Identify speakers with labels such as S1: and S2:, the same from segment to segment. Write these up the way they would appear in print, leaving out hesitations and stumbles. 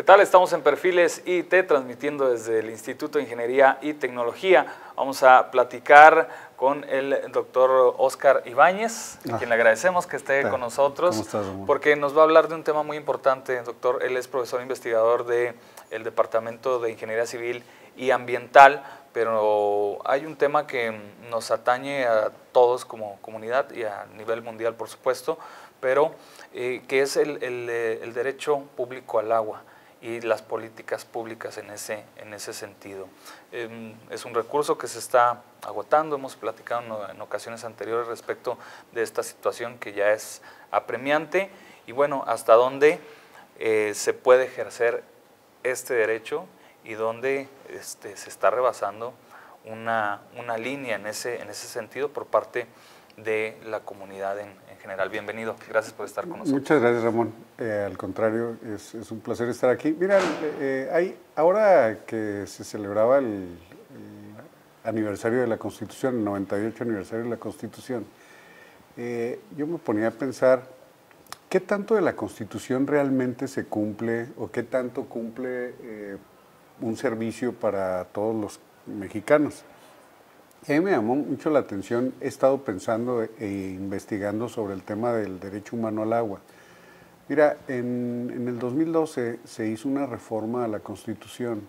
S1: tal? Estamos en Perfiles IT, transmitiendo desde el Instituto de Ingeniería y Tecnología. Vamos a platicar con el doctor Óscar Ibáñez, a quien le agradecemos que esté con nosotros.
S2: ¿Cómo estás, Ramón?
S1: Porque nos va a hablar de un tema muy importante, doctor. Él es profesor investigador del Departamento de Ingeniería Civil y Ambiental, pero hay un tema que nos atañe a todos como comunidad y a nivel mundial, por supuesto, pero que es el derecho público al agua y las políticas públicas en ese sentido. Es un recurso que se está agotando, hemos platicado en ocasiones anteriores respecto de esta situación que ya es apremiante, y bueno, hasta dónde se puede ejercer este derecho y dónde se está rebasando una línea en ese sentido por parte de la comunidad en general. Bienvenido, gracias por estar con nosotros.
S2: Muchas gracias, Ramón. Al contrario, es un placer estar aquí. Mira, ahora que se celebraba el aniversario de la Constitución, el 98 aniversario de la Constitución, yo me ponía a pensar qué tanto de la Constitución realmente se cumple o qué tanto cumple un servicio para todos los mexicanos. A mí me llamó mucho la atención, he estado pensando e investigando sobre el tema del derecho humano al agua. Mira, en el 2012 se hizo una reforma a la Constitución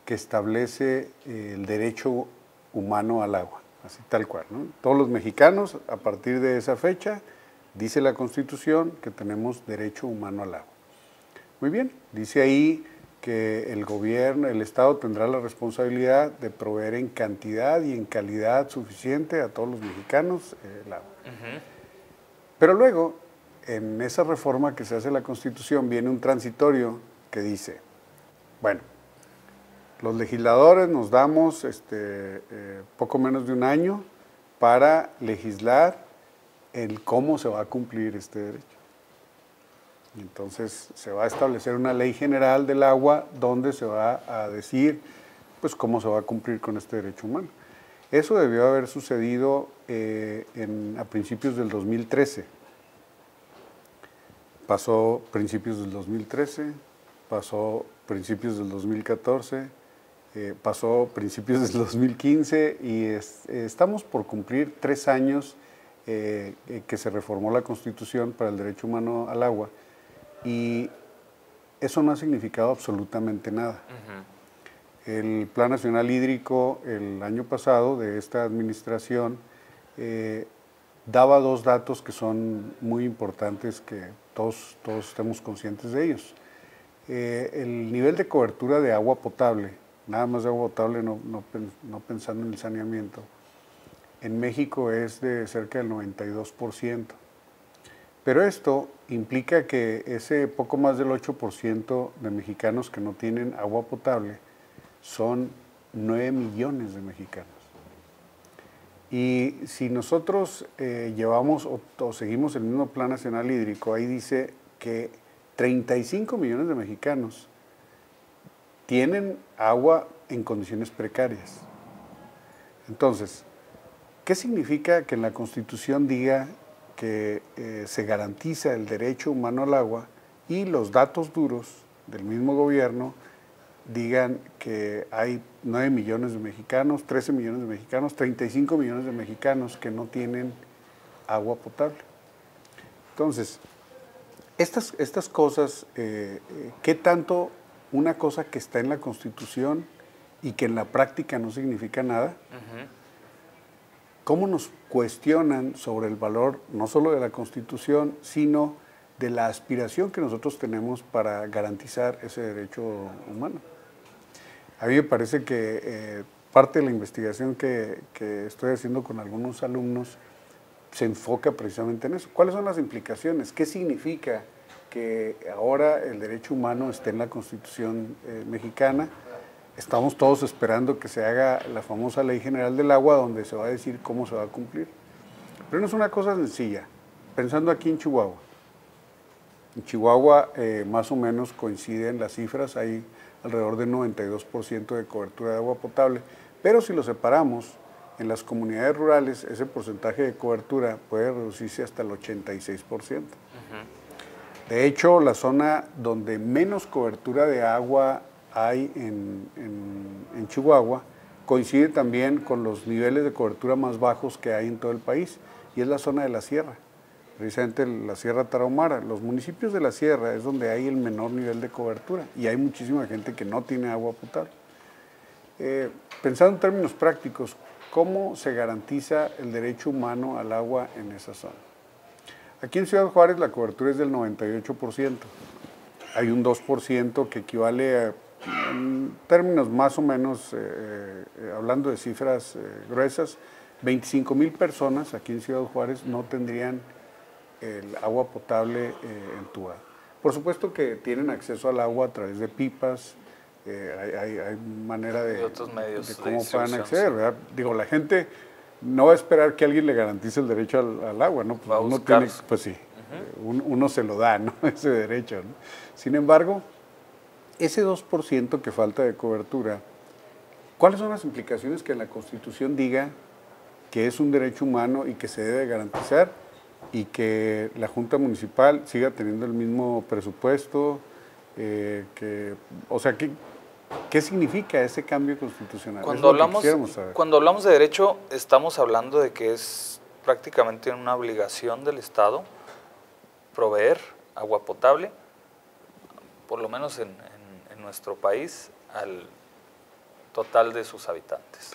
S2: que establece el derecho humano al agua, así tal cual, ¿no? Todos los mexicanos, a partir de esa fecha, dice la Constitución que tenemos derecho humano al agua. Muy bien, dice ahí que el gobierno, el Estado tendrá la responsabilidad de proveer en cantidad y en calidad suficiente a todos los mexicanos el agua. Pero luego, en esa reforma que se hace a la Constitución, viene un transitorio que dice, bueno, los legisladores nos damos poco menos de un año para legislar el cómo se va a cumplir este derecho. Entonces se va a establecer una ley general del agua donde se va a decir pues cómo se va a cumplir con este derecho humano. Eso debió haber sucedido a principios del 2013. Pasó principios del 2013, pasó principios del 2014, pasó principios del 2015 y estamos por cumplir 3 años que se reformó la Constitución para el derecho humano al agua. Y eso no ha significado absolutamente nada. El Plan Nacional Hídrico el año pasado de esta administración daba 2 datos que son muy importantes, que todos estemos conscientes de ellos. El nivel de cobertura de agua potable, nada más de agua potable, no pensando en el saneamiento, en México es de cerca del 92%. Pero esto implica que ese poco más del 8% de mexicanos que no tienen agua potable son 9 millones de mexicanos. Y si nosotros llevamos o seguimos el mismo Plan Nacional Hídrico, ahí dice que 35 millones de mexicanos tienen agua en condiciones precarias. Entonces, ¿qué significa que en la Constitución diga que se garantiza el derecho humano al agua y los datos duros del mismo gobierno digan que hay 9 millones de mexicanos, 13 millones de mexicanos, 35 millones de mexicanos que no tienen agua potable? Entonces, estas cosas, ¿qué tanto una cosa que está en la Constitución y que en la práctica no significa nada? ¿Cómo nos cuestionan sobre el valor no solo de la Constitución, sino de la aspiración que nosotros tenemos para garantizar ese derecho humano? A mí me parece que parte de la investigación que estoy haciendo con algunos alumnos se enfoca precisamente en eso. ¿Cuáles son las implicaciones? ¿Qué significa que ahora el derecho humano esté en la Constitución mexicana? Estamos todos esperando que se haga la famosa Ley General del Agua, donde se va a decir cómo se va a cumplir. Pero no es una cosa sencilla. Pensando aquí en Chihuahua. En Chihuahua más o menos coinciden las cifras, hay alrededor del 92% de cobertura de agua potable, pero si lo separamos, en las comunidades rurales ese porcentaje de cobertura puede reducirse hasta el 86%. De hecho, la zona donde menos cobertura de agua hay en Chihuahua coincide también con los niveles de cobertura más bajos que hay en todo el país, y es la zona de la sierra, precisamente la Sierra Tarahumara. Los municipios de la sierra es donde hay el menor nivel de cobertura y hay muchísima gente que no tiene agua potable. Pensando en términos prácticos, ¿cómo se garantiza el derecho humano al agua en esa zona? Aquí en Ciudad Juárez la cobertura es del 98%. Hay un 2% que equivale a, en términos más o menos, hablando de cifras gruesas, 25,000 personas aquí en Ciudad Juárez no tendrían el agua potable entubada. Por supuesto que tienen acceso al agua a través de pipas, hay manera de,
S1: otros medios
S2: de cómo puedan acceder, ¿verdad? Digo, la gente no va a esperar que alguien le garantice el derecho al agua, ¿no? Pues uno tiene, pues sí, uno se lo da, ¿no? Ese derecho, ¿no? Sin embargo, ese 2% que falta de cobertura, ¿cuáles son las implicaciones que la Constitución diga que es un derecho humano y que se debe garantizar, y que la Junta Municipal siga teniendo el mismo presupuesto? O sea, ¿qué significa ese cambio constitucional?
S1: Cuando hablamos de derecho, estamos hablando de que es prácticamente una obligación del Estado proveer agua potable, por lo menos en nuestro país, al total de sus habitantes.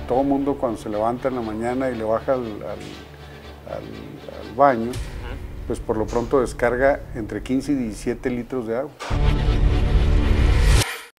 S2: Todo mundo cuando se levanta en la mañana y le baja al baño, pues por lo pronto descarga entre 15 y 17 litros de agua.